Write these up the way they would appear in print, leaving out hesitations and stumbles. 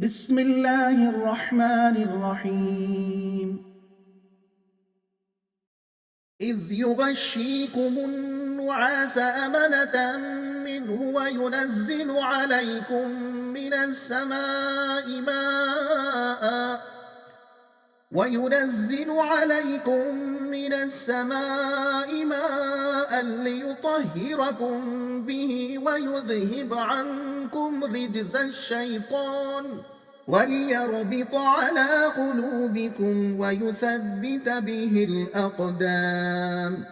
بسم الله الرحمن الرحيم. إذ يغشيكم النعاس أمنة منه وينزل عليكم من السماء ماء ليطهركم به ويذهب عنكم رجز الشيطان وليربط على قلوبكم ويثبت به الأقدام.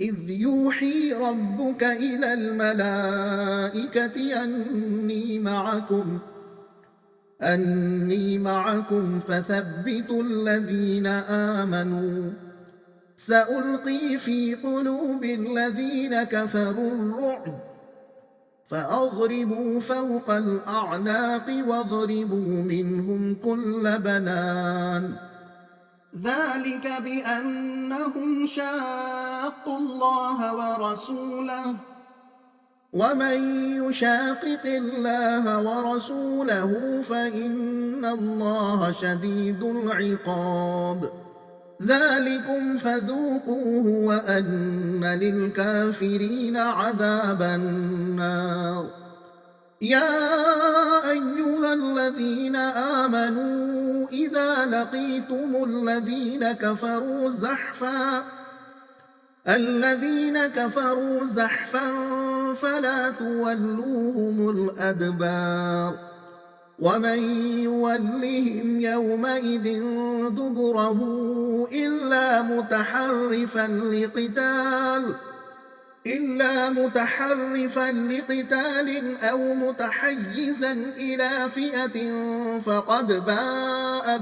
إذ يوحي ربك إلى الملائكة أني معكم فثبتوا الذين آمنوا سألقي في قلوب الذين كفروا الرعب فأضربوا فوق الأعناق واضربوا منهم كل بنان. ذلك بأنهم شاقوا الله ورسوله ومن يشاقق الله ورسوله فإن الله شديد العقاب. ذلكم فذوقوه وأن للكافرين عذاب النار. يا أيها الذين آمنوا إذا لقيتم الذين كفروا زحفا فلا تولوهم الأدبار ومن يولهم يومئذ دبره إلا متحرفا لقتال أو متحيزا إلى فئة فقد باء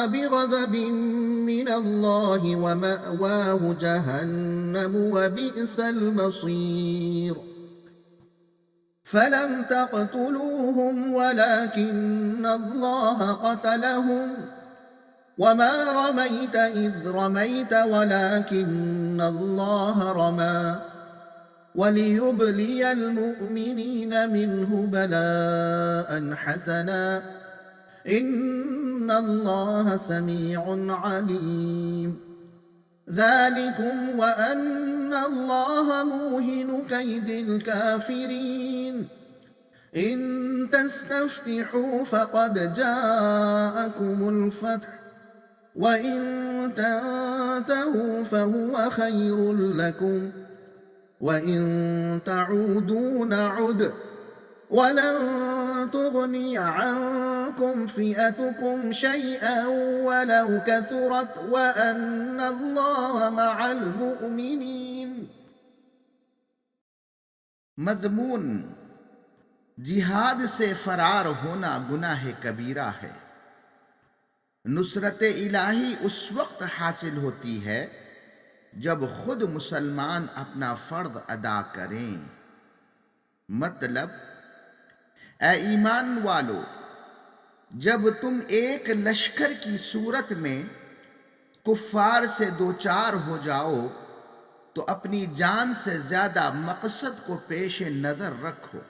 بغضب من الله ومأواه جهنم وبئس المصير. فلم تقتلوهم ولكن الله قتلهم وما رميت إذ رميت ولكن الله رمى وليبلي المؤمنين منه بلاء حسنا إن الله سميع عليم. ذلكم وأن الله موهن كيد الكافرين. إن تستفتحوا فقد جاءكم الفتح وإن تنتهوا فهو خير لكم وإن تعودوا نعد ولن تغني عنكم فئتكم شيئا ولو كثرت وأن الله مع المؤمنين. मज़मून जिहाद से फरार होना गुनाह कबीरा है। नुसरत इलाही उस वक्त हासिल होती है जब खुद मुसलमान अपना फ़र्ज़ अदा करें। मतलब, ऐ ईमान वालो, जब तुम एक लश्कर की सूरत में कुफ्फार से दो चार हो जाओ तो अपनी जान से ज्यादा मकसद को पेश नजर रखो।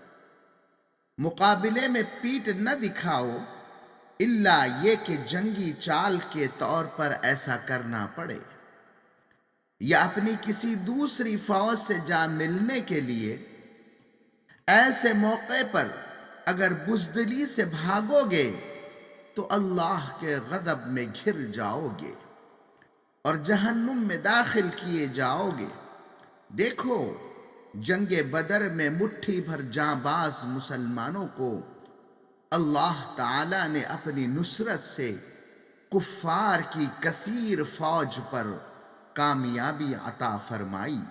मुकाबले में पीठ न दिखाओ इल्ला ये कि जंगी चाल के तौर पर ऐसा करना पड़े या अपनी किसी दूसरी फौज से जा मिलने के लिए। ऐसे मौके पर अगर बुज़दिली से भागोगे तो अल्लाह के गज़ब में घिर जाओगे और जहन्नुम में दाखिल किए जाओगे। देखो, जंगे बदर में मुट्ठी भर जांबाज मुसलमानों को अल्लाह ताला ने अपनी नुसरत से कुफ्फार की कसीर फौज पर कामयाबी अता फरमाई।